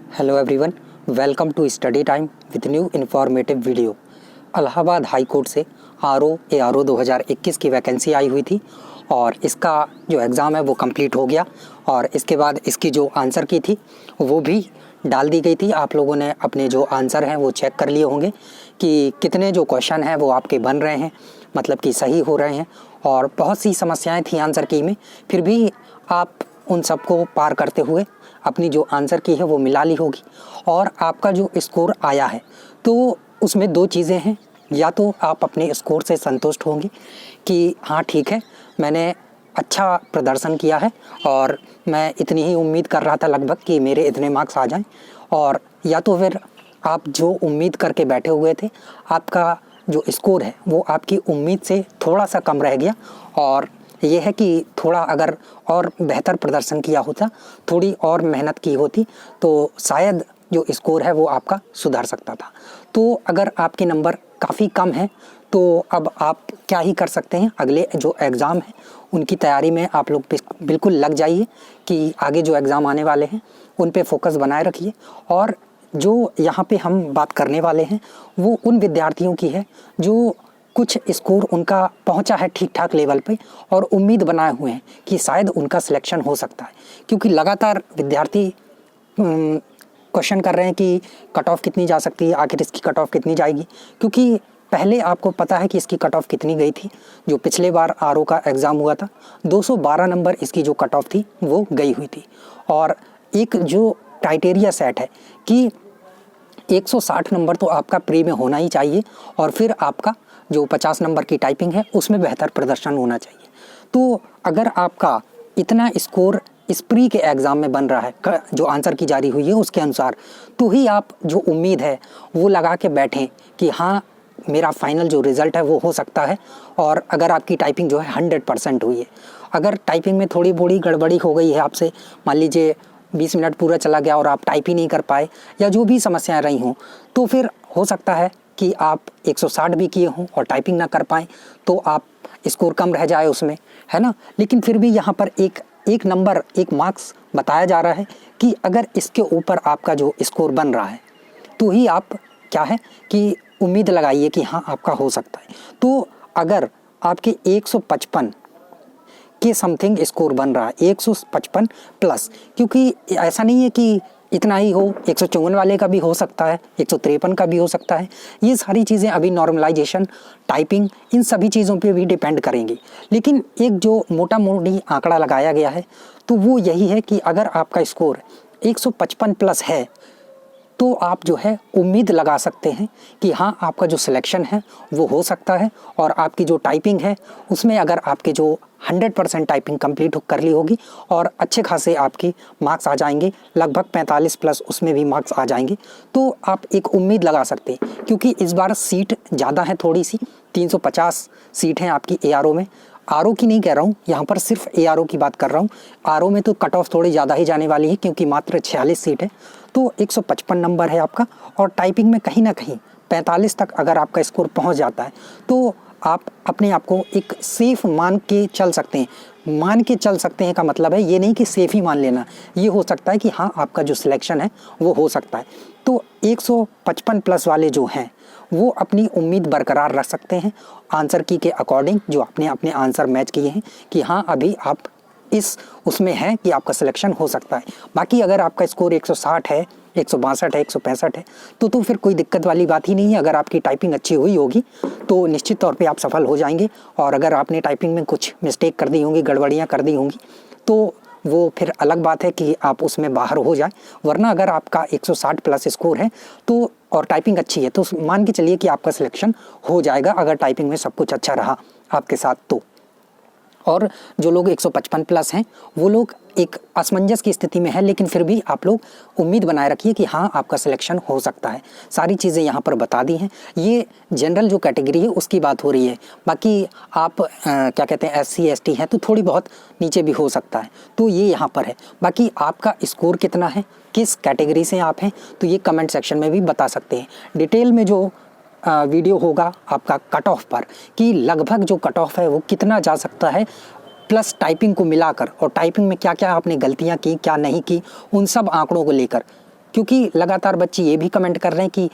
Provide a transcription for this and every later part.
Hello everyone, welcome to study time with new informative video. Allahabad high court से ARO 2021 की vacancy आई हुई थी और इसका जो एग्ज़ाम है वो कंप्लीट हो गया और इसके बाद इसकी जो आंसर की थी वो भी डाल दी गई थी। आप लोगों ने अपने जो आंसर हैं वो चेक कर लिए होंगे कि कितने जो क्वेश्चन हैं वो आपके बन रहे हैं, मतलब कि सही हो रहे हैं। और बहुत सी समस्याएं थी आंसर की में, फिर भी आप उन सबको पार करते हुए अपनी जो आंसर की है वो मिला ली होगी और आपका जो स्कोर आया है तो उसमें दो चीज़ें हैं। या तो आप अपने स्कोर से संतुष्ट होंगे कि हाँ ठीक है, मैंने अच्छा प्रदर्शन किया है और मैं इतनी ही उम्मीद कर रहा था लगभग कि मेरे इतने मार्क्स आ जाएं, और या तो फिर आप जो उम्मीद करके बैठे हुए थे आपका जो स्कोर है वो आपकी उम्मीद से थोड़ा सा कम रह गया और ये है कि थोड़ा अगर और बेहतर प्रदर्शन किया होता, थोड़ी और मेहनत की होती तो शायद जो स्कोर है वो आपका सुधर सकता था। तो अगर आपके नंबर काफ़ी कम हैं तो अब आप क्या ही कर सकते हैं, अगले जो एग्ज़ाम है उनकी तैयारी में आप लोग बिल्कुल लग जाइए कि आगे जो एग्ज़ाम आने वाले हैं उन पे फोकस बनाए रखिए। और जो यहाँ पे हम बात करने वाले हैं वो उन विद्यार्थियों की है जो कुछ स्कोर उनका पहुंचा है ठीक ठाक लेवल पे और उम्मीद बनाए हुए हैं कि शायद उनका सिलेक्शन हो सकता है, क्योंकि लगातार विद्यार्थी क्वेश्चन कर रहे हैं कि कट ऑफ कितनी जा सकती है, आखिर इसकी कट ऑफ कितनी जाएगी। क्योंकि पहले आपको पता है कि इसकी कट ऑफ कितनी गई थी, जो पिछले बार आरओ का एग्ज़ाम हुआ था 212 नंबर इसकी जो कट ऑफ थी वो गई हुई थी। और एक जो क्राइटेरिया सेट है कि 160 नंबर तो आपका प्री में होना ही चाहिए और फिर आपका जो 50 नंबर की टाइपिंग है उसमें बेहतर प्रदर्शन होना चाहिए। तो अगर आपका इतना स्कोर इस प्री के एग्ज़ाम में बन रहा है जो आंसर की जारी हुई है उसके अनुसार, तो ही आप जो उम्मीद है वो लगा के बैठें कि हाँ मेरा फाइनल जो रिज़ल्ट है वो हो सकता है। और अगर आपकी टाइपिंग जो है 100% हुई है, अगर टाइपिंग में थोड़ी बड़ी गड़बड़ी हो गई है आपसे, मान लीजिए 20 मिनट पूरा चला गया और आप टाइप ही नहीं कर पाए या जो भी समस्याएं रही हों, तो फिर हो सकता है कि आप 160 भी किए हों और टाइपिंग ना कर पाएँ तो आप स्कोर कम रह जाए उसमें, है ना। लेकिन फिर भी यहाँ पर एक नंबर, एक मार्क्स बताया जा रहा है कि अगर इसके ऊपर आपका जो स्कोर बन रहा है तो ही आप क्या है कि उम्मीद लगाइए कि हाँ आपका हो सकता है। तो अगर आपके 155 के समथिंग स्कोर बन रहा है, 155 प्लस, क्योंकि ऐसा नहीं है कि इतना ही हो, 154 वाले का भी हो सकता है, 153 का भी हो सकता है। ये सारी चीज़ें अभी नॉर्मलाइजेशन, टाइपिंग, इन सभी चीज़ों पे भी डिपेंड करेंगी। लेकिन एक जो मोटा मोटी आंकड़ा लगाया गया है तो वो यही है कि अगर आपका स्कोर 155 प्लस है तो आप जो है उम्मीद लगा सकते हैं कि हाँ आपका जो सिलेक्शन है वो हो सकता है। और आपकी जो टाइपिंग है उसमें अगर आपके जो 100% टाइपिंग कंप्लीट कर ली होगी और अच्छे खासे आपकी मार्क्स आ जाएंगे, लगभग 45 प्लस उसमें भी मार्क्स आ जाएंगे, तो आप एक उम्मीद लगा सकते हैं। क्योंकि इस बार सीट ज़्यादा है, थोड़ी सी 350 सीट हैं आपकी ARO में। आरओ की नहीं कह रहा हूँ, यहाँ पर सिर्फ ARO की बात कर रहा हूँ। आरओ में तो कट ऑफ थोड़ी ज़्यादा ही जाने वाली है क्योंकि मात्र 46 सीट है, तो 155 नंबर है आपका। और टाइपिंग में कहीं ना कहीं 45 तक अगर आपका स्कोर पहुँच जाता है तो आप अपने आप को एक सेफ मान के चल सकते हैं। मान के चल सकते हैं का मतलब है ये नहीं कि सेफ ही मान लेना, ये हो सकता है कि हाँ आपका जो सिलेक्शन है वो हो सकता है। तो 155 प्लस वाले जो हैं वो अपनी उम्मीद बरकरार रख सकते हैं आंसर की के अकॉर्डिंग, जो आपने अपने आंसर मैच किए हैं कि हाँ अभी आप इस उसमें है कि आपका सिलेक्शन हो सकता है। बाकी अगर आपका स्कोर 160 है, 162 है, 165 है तो फिर कोई दिक्कत वाली बात ही नहीं है। अगर आपकी टाइपिंग अच्छी हुई होगी तो निश्चित तौर पे आप सफल हो जाएंगे। और अगर आपने टाइपिंग में कुछ मिस्टेक कर दी होंगी, गड़बड़ियाँ कर दी होंगी, तो वो फिर अलग बात है कि आप उसमें बाहर हो जाए। वरना अगर आपका 160 प्लस स्कोर है तो और टाइपिंग अच्छी है तो मान के चलिए कि आपका सिलेक्शन हो जाएगा, अगर टाइपिंग में सब कुछ अच्छा रहा आपके साथ तो। और जो लोग 155 प्लस हैं वो लोग एक असमंजस की स्थिति में है, लेकिन फिर भी आप लोग उम्मीद बनाए रखिए कि हाँ आपका सिलेक्शन हो सकता है। सारी चीज़ें यहाँ पर बता दी हैं। ये जनरल जो कैटेगरी है उसकी बात हो रही है। बाकी आप क्या कहते हैं SC ST हैं तो थोड़ी बहुत नीचे भी हो सकता है, तो ये यहाँ पर है। बाकी आपका स्कोर कितना है, किस कैटेगरी से आप हैं, तो ये कमेंट सेक्शन में भी बता सकते हैं। डिटेल में जो वीडियो होगा आपका कट ऑफ पर कि लगभग जो कट ऑफ है वो कितना जा सकता है, प्लस टाइपिंग को मिलाकर, और टाइपिंग में क्या क्या आपने गलतियां की क्या नहीं की, उन सब आंकड़ों को लेकर क्योंकि लगातार बच्चे ये भी कमेंट कर रहे हैं कि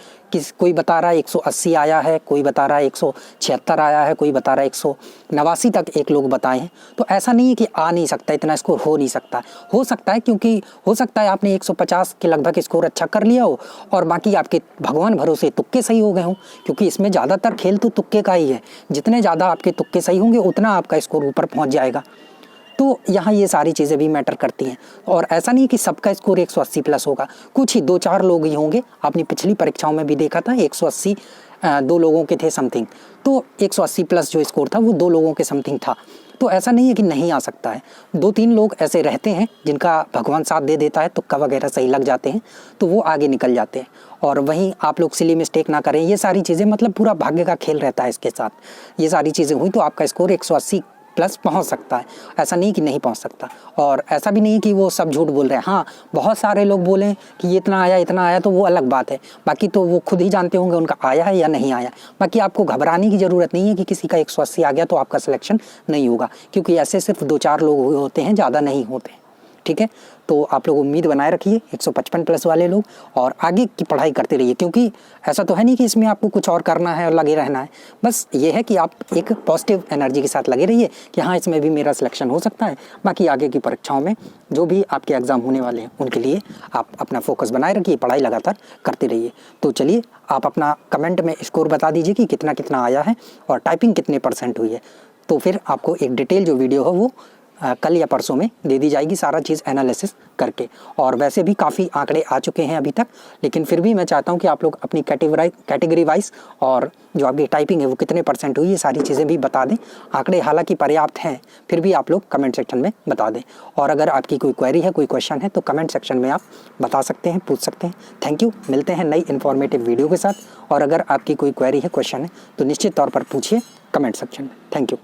कोई बता रहा है 180 आया है, कोई बता रहा है 176 आया है, कोई बता रहा है 189 तक एक लोग बताए हैं। तो ऐसा नहीं है कि आ नहीं सकता, इतना स्कोर हो नहीं सकता। हो सकता है, क्योंकि हो सकता है आपने 150 के लगभग स्कोर अच्छा कर लिया हो और बाकी आपके भगवान भरोसे तुक्के सही हो गए हों, क्योंकि इसमें ज़्यादातर खेल तो तुक्के का ही है। जितने ज़्यादा आपके तुक्के सही होंगे उतना आपका स्कोर ऊपर पहुँच जाएगा। तो यहाँ ये सारी चीज़ें भी मैटर करती हैं। और ऐसा नहीं कि सबका स्कोर 180 प्लस होगा, कुछ ही 2-4 लोग ही होंगे। आपने पिछली परीक्षाओं में भी देखा था 180 2 लोगों के थे समथिंग, तो 180 प्लस जो स्कोर था वो 2 लोगों के समथिंग था। तो ऐसा नहीं है कि नहीं आ सकता है। 2-3 लोग ऐसे रहते हैं जिनका भगवान साथ दे देता है, तुक्का वगैरह सही लग जाते हैं, तो वो आगे निकल जाते हैं। और वहीं आप लोग सिली मिस्टेक ना करें, ये सारी चीज़ें मतलब पूरा भाग्य का खेल रहता है इसके साथ। ये सारी चीज़ें हुई तो आपका स्कोर 180 प्लस पहुंच सकता है, ऐसा नहीं कि नहीं पहुंच सकता। और ऐसा भी नहीं कि वो सब झूठ बोल रहे हैं। हाँ, बहुत सारे लोग बोलें कि ये इतना आया तो वो अलग बात है, बाकी तो वो खुद ही जानते होंगे उनका आया है या नहीं आया। बाकी आपको घबराने की ज़रूरत नहीं है कि किसी का 180 आ गया तो आपका सिलेक्शन नहीं होगा, क्योंकि ऐसे सिर्फ 2-4 लोग होते हैं, ज़्यादा नहीं होते। ठीक है, तो आप लोग उम्मीद बनाए रखिए 155 प्लस वाले लोग, और आगे की पढ़ाई करते रहिए, क्योंकि ऐसा तो है नहीं कि इसमें आपको कुछ और करना है और लगे रहना है। बस ये है कि आप एक पॉजिटिव एनर्जी के साथ लगे रहिए कि हाँ, इसमें भी मेरा सिलेक्शन हो सकता है। बाकी आगे की परीक्षाओं में जो भी आपके एग्ज़ाम होने वाले हैं उनके लिए आप अपना फोकस बनाए रखिए, पढ़ाई लगातार करते रहिए। तो चलिए, आप अपना कमेंट में स्कोर बता दीजिए कि कितना कितना आया है और टाइपिंग कितने % हुई है। तो फिर आपको एक डिटेल जो वीडियो है वो कल या परसों में दे दी जाएगी, सारा चीज़ एनालिसिस करके। और वैसे भी काफ़ी आंकड़े आ चुके हैं अभी तक, लेकिन फिर भी मैं चाहता हूं कि आप लोग अपनी कैटेगरी वाइज और जो आपकी टाइपिंग है वो कितने % हुई, ये सारी चीज़ें भी बता दें। आंकड़े हालांकि पर्याप्त हैं, फिर भी आप लोग कमेंट सेक्शन में बता दें। और अगर आपकी कोई क्वेरी है, कोई क्वेश्चन है, तो कमेंट सेक्शन में आप बता सकते हैं, पूछ सकते हैं। थैंक यू, मिलते हैं नई इन्फॉर्मेटिव वीडियो के साथ। और अगर आपकी कोई क्वेरी है, क्वेश्चन है, तो निश्चित तौर पर पूछिए कमेंट सेक्शन में। Thank you.